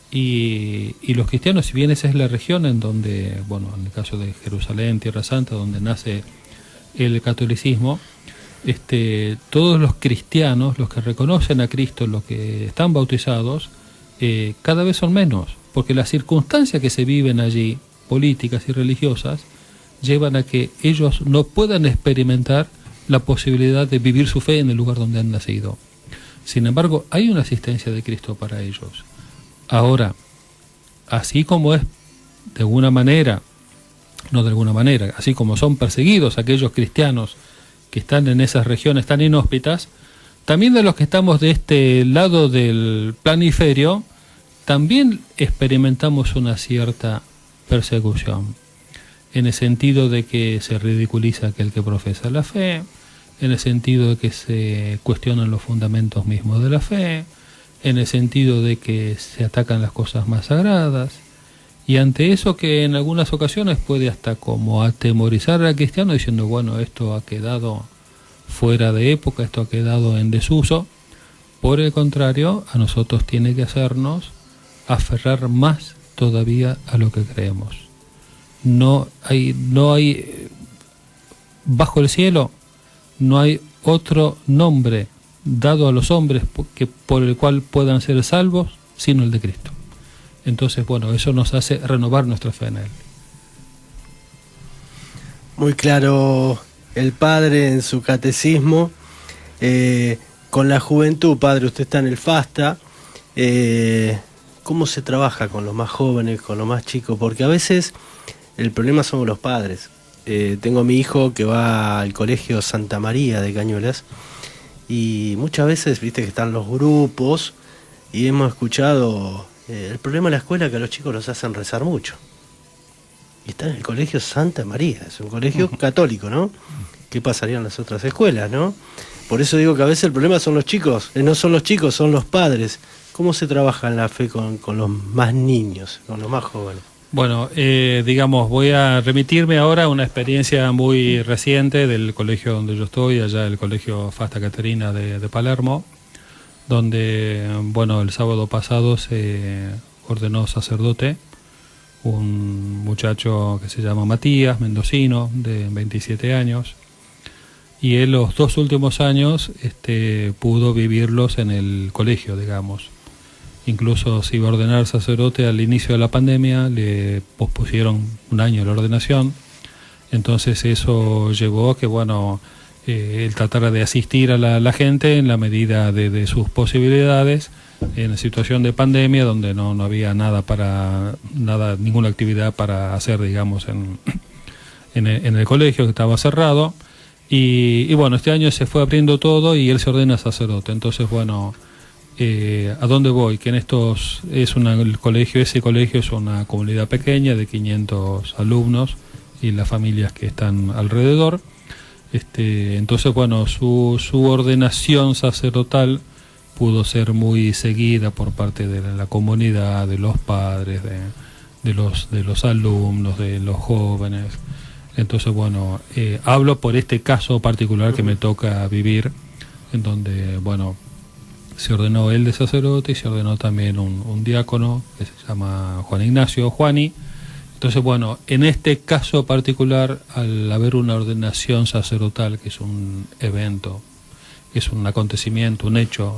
Y los cristianos, si bien esa es la región en donde, en el caso de Jerusalén, Tierra Santa, donde nace el catolicismo, todos los cristianos, los que reconocen a Cristo, los que están bautizados, cada vez son menos, porque las circunstancias que se viven allí, políticas y religiosas, llevan a que ellos no puedan experimentar la posibilidad de vivir su fe en el lugar donde han nacido. Sin embargo, hay una asistencia de Cristo para ellos. Ahora, así como es así como son perseguidos aquellos cristianos que están en esas regiones tan inhóspitas, también de los que estamos de este lado del planiferio, también experimentamos una cierta persecución, en el sentido de que se ridiculiza aquel que profesa la fe, en el sentido de que se cuestionan los fundamentos mismos de la fe, en el sentido de que se atacan las cosas más sagradas, y ante eso que en algunas ocasiones puede hasta como atemorizar al cristiano diciendo, esto ha quedado fuera de época, esto ha quedado en desuso. Por el contrario, a nosotros tiene que hacernos aferrar más todavía a lo que creemos. No hay bajo el cielo, no hay otro nombre dado a los hombres por el cual puedan ser salvos, sino el de Cristo. Entonces, bueno, eso nos hace renovar nuestra fe en Él. Muy claro el padre en su catecismo. Con la juventud, padre, usted está en el FASTA. ¿Cómo se trabaja con los más jóvenes, con los más chicos? Porque a veces el problema somos los padres. Tengo a mi hijo que va al colegio Santa María de Cañuelas y muchas veces, viste que están los grupos y hemos escuchado el problema de la escuela, que a los chicos los hacen rezar mucho. Y está en el colegio Santa María, es un colegio católico, ¿no? ¿Qué pasaría en las otras escuelas, no? Por eso digo que a veces el problema son los chicos, no son los chicos, son los padres. ¿Cómo se trabaja en la fe con los más niños, con los más jóvenes? Bueno, digamos, voy a remitirme ahora a una experiencia muy reciente del colegio donde yo estoy, allá el colegio Fasta Caterina de Palermo, donde, bueno, el sábado pasado se ordenó sacerdote un muchacho que se llama Matías, mendocino, de 27 años, y él los 2 últimos años pudo vivirlos en el colegio, digamos. Incluso se iba a ordenar sacerdote al inicio de la pandemia, le pospusieron 1 año la ordenación, entonces eso llevó a que, bueno, él tratara de asistir a la gente en la medida de sus posibilidades, en la situación de pandemia donde no había ninguna actividad para hacer, digamos, en el colegio, que estaba cerrado, y bueno, este año se fue abriendo todo y él se ordena sacerdote. Entonces, bueno, ¿a dónde voy? Que en estos ese colegio es una comunidad pequeña de 500 alumnos y las familias que están alrededor. Entonces, bueno, su ordenación sacerdotal pudo ser muy seguida por parte de la comunidad, de los padres, de los alumnos, de los jóvenes. Entonces, bueno, hablo por este caso particular que me toca vivir, en donde, bueno, se ordenó él de sacerdote y se ordenó también un diácono que se llama Juan Ignacio, Juani. Entonces, bueno, en este caso particular, al haber una ordenación sacerdotal, que es un evento, que es un acontecimiento, un hecho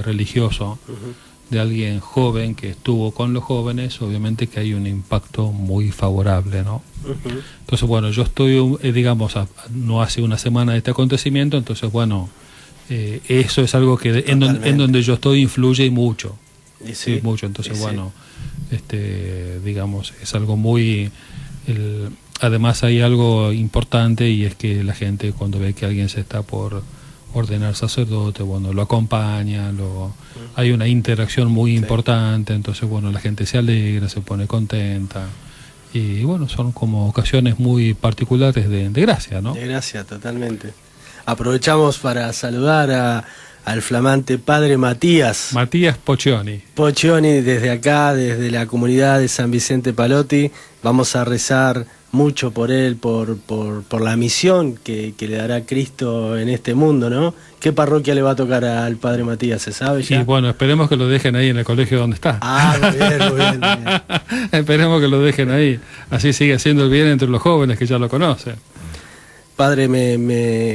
religioso de alguien joven que estuvo con los jóvenes, obviamente que hay un impacto muy favorable, ¿no? Entonces, bueno, yo estoy, digamos, no hace una semana de este acontecimiento, entonces, bueno, eso es algo que en donde yo estoy influye mucho, sí, mucho. Entonces, bueno, digamos, es algo muy... además hay algo importante, y es que la gente, cuando ve que alguien se está por ordenar sacerdote, bueno, lo acompaña, hay una interacción muy importante, entonces, bueno, la gente se alegra, se pone contenta, y bueno, son como ocasiones muy particulares de gracia, ¿no? De gracia, totalmente. Aprovechamos para saludar al flamante padre Matías Poccioni. Poccioni, desde acá, desde la comunidad de San Vicente Pallotti. Vamos a rezar mucho por él, por la misión que le dará Cristo en este mundo, ¿no? ¿Qué parroquia le va a tocar al padre Matías, se sabe ya? Y bueno, esperemos que lo dejen ahí en el colegio donde está. Muy bien. Esperemos que lo dejen ahí, así sigue haciendo el bien entre los jóvenes que ya lo conocen. Padre,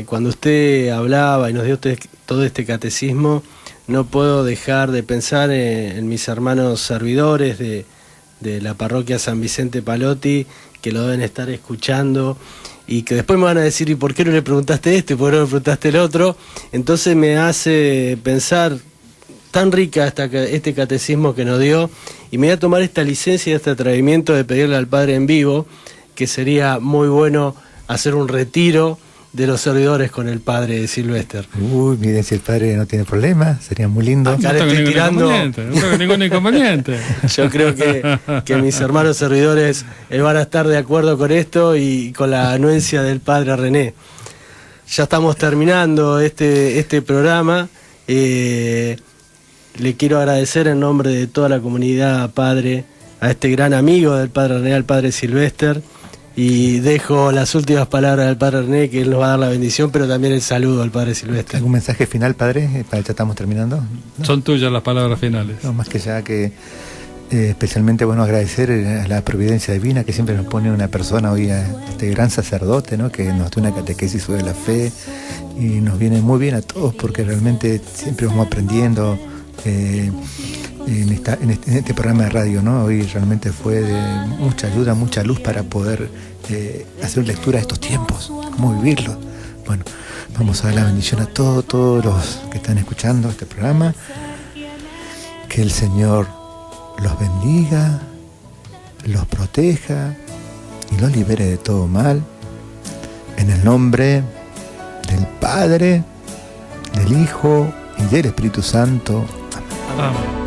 cuando usted hablaba y nos dio todo este catecismo, no puedo dejar de pensar en mis hermanos servidores de la parroquia San Vicente Pallotti, que lo deben estar escuchando y que después me van a decir, ¿y por qué no le preguntaste este? ¿Por qué no le preguntaste el otro? Entonces me hace pensar, tan rica este catecismo que nos dio, y me voy a tomar esta licencia y este atrevimiento de pedirle al Padre en vivo, que sería muy bueno hacer un retiro de los servidores con el padre Silvester. Miren, si el padre no tiene problema, sería muy lindo. Acá no tengo ningún inconveniente. Yo creo que mis hermanos servidores van a estar de acuerdo con esto y con la anuencia del padre René. Ya estamos terminando este programa. Le quiero agradecer en nombre de toda la comunidad, padre, a este gran amigo del padre René, al padre Silvester. Y dejo las últimas palabras del padre René, que él nos va a dar la bendición, pero también el saludo al padre Silvestre. ¿Algún mensaje final, padre? Ya estamos terminando, ¿no? Son tuyas las palabras finales. No, más que ya que especialmente, bueno, agradecer a la providencia divina que siempre nos pone una persona hoy, a este gran sacerdote, ¿no? Que nos da una catequesis sobre la fe y nos viene muy bien a todos, porque realmente siempre vamos aprendiendo en este programa de radio, ¿no? Hoy realmente fue de mucha ayuda, mucha luz para poder hacer lectura de estos tiempos, cómo vivirlos. Bueno, vamos a dar la bendición a todos los que están escuchando este programa. Que el Señor los bendiga, los proteja y los libere de todo mal. En el nombre del Padre, del Hijo y del Espíritu Santo. Amén. Amén.